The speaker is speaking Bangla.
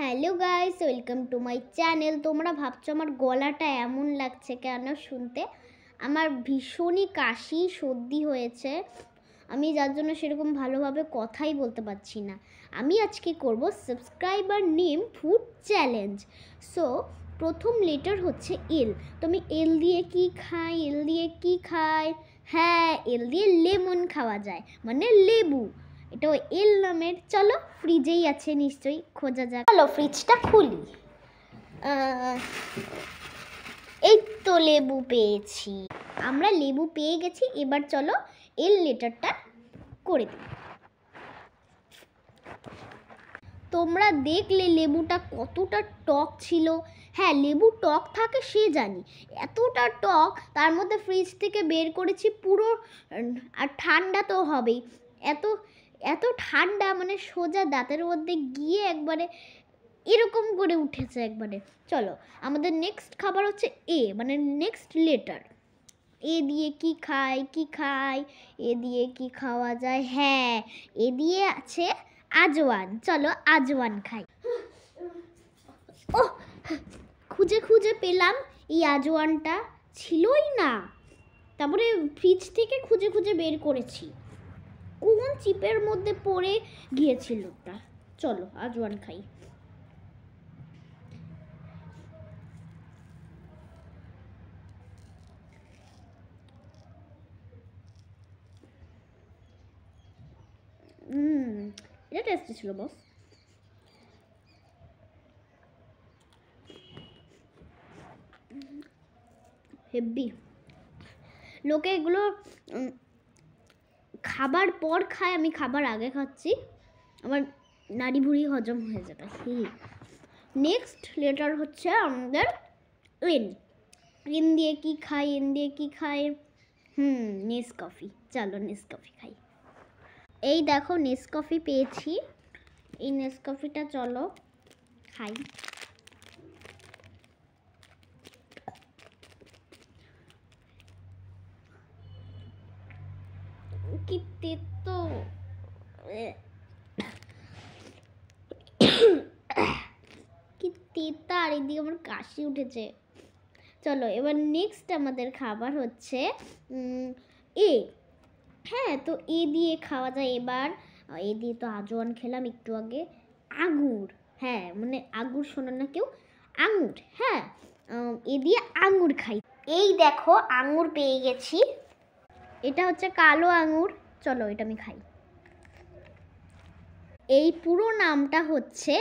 Hello guys, welcome to my channel. তোমরা ভাবছো আমার গলাটা এমন লাগছে কেন শুনতে? আমার ভীষণই কাশি সর্দি হয়েছে, আমি যার জন্য সেরকম ভালোভাবে কথাই বলতে পারছি না। আমি আজকে করব subscriber name food challenge. So প্রথম লেটার হচ্ছে এল। তো আমি এল দিয়ে কি খাই? হ্যাঁ, এল দিয়ে লেমন খাওয়া যায়, মানে লেবু। এটা এল নামের। চলো, ফ্রিজেই আছে নিশ্চয়ই, খোঁজা যাক। চলো ফ্রিজটা খুলি। এই তো লেবু পেয়েছি। আমরা লেবু পেয়ে গেছি। এবার চলো এল লেটারটা করে দিই। তোমরা দেখলে লেবুটা কতটা টক ছিল। হ্যাঁ, লেবু টক থাকে সে জানি, এতটা টক। তার মধ্যে ফ্রিজ থেকে বের করেছি পুরো, আর ঠান্ডা তো হবেই। এত এত ঠান্ডা, মানে সোজা দাঁতের মধ্যে গিয়ে একবারে এরকম করে উঠেছে একবারে। চলো, আমাদের নেক্সট খাবার হচ্ছে এ, মানে নেক্সট লেটার। এ দিয়ে কি খাই? এ দিয়ে কি খাওয়া যায়? হ্যাঁ, এ দিয়ে আছে আজওয়ান। চলো আজওয়ান খাই। ও, খুঁজে খুঁজে পেলাম, এই আজওয়ানটা ছিলই না। তারপরে ফ্রিজ থেকে খুঁজে খুঁজে বের করেছি, কোন চিপের মধ্যে পড়ে গিয়েছিল ওটা। চলো আজওয়ান খাই। এটা টেস্টি ছিল বস। হেভি। লোকে এগুলো খাবার পর খায়, আমি খাবার আগে খাচ্ছি, আমার নাড়ি ভুড়ি হজম হয়ে যাবে। নেক্সট লেটার হচ্ছে আমাদের এন। এন দিয়ে কি খাই? নেসকফি। চলো নেসকফি খাই। এই দেখো নেসকফি পেয়েছি, এই নেসকফিটা চলো খাই। কি তেতো, কি তেতা, আর এদিকে আমার কাশি উঠেছে। চলো এবার নেক্সট আমাদের খাবার হচ্ছে এ। হ্যাঁ, তো এ দিয়ে খাওয়া যায় এবার। এ দিয়ে তো আজওয়ান খেলাম একটু আগে। আঙুর। হ্যাঁ, মানে আঙুর শোনো না কেউ? আঙুর। হ্যাঁ, এ দিয়ে আঙুর খাই। এই দেখো আঙুর পেয়ে গেছি, এটা হচ্ছে কালো আঙুর। চলো এটা আমি খাই। এই পুরো নামটা হচ্ছে